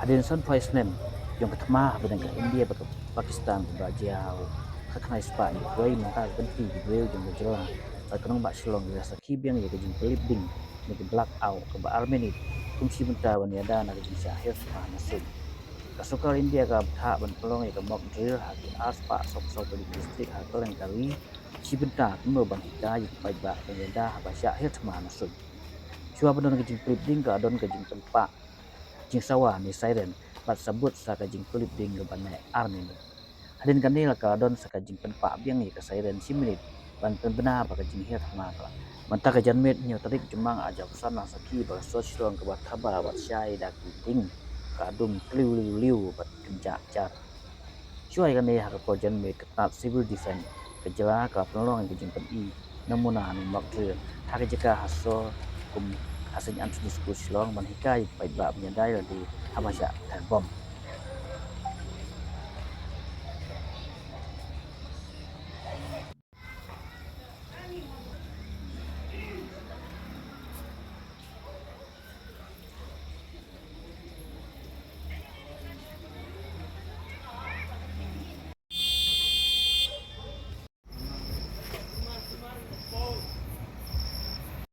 Hadirin son Poisnem yang pertama dengan India ke Pakistan ke Bajau kaknai spa ni kuai mangka ganti ke beliau yang berjelah kanong bak silong ya sakib yang ya kejing pelibding ni ke black out ke ba Armeni kumsi benta wan ya dana kejing syahir ma nasum kasukar India ka tha ban pelong ya ke mock drill ha ke aspa sok sok ke distrik ha keleng kali si benta kuno ban hika ya ke pai ba ban ya da ba syahir ma nasum Shua benon kejing pelibding ke adon kejing tempat jing sawa ni siren bat sabut saka jing tulip ding ke banai army ni hadin kanil ka don saka jing pen pa biang ni ka siren si minit ban pen bena ba ka jing hiat ma kala manta ka janmet nyo tarik jemang aja sana saki ba so silong ke bat khaba bat syai da ki ting ka dum kliu liu liu bat kenja jar syai kan ha ka ko janmet ka tat civil defense ka jela ka penolong ke jing pen i namuna ni mak drill ha ka jeka haso kum hasin antu diskusi long man hikai pai ba menyadai di habasya tan bom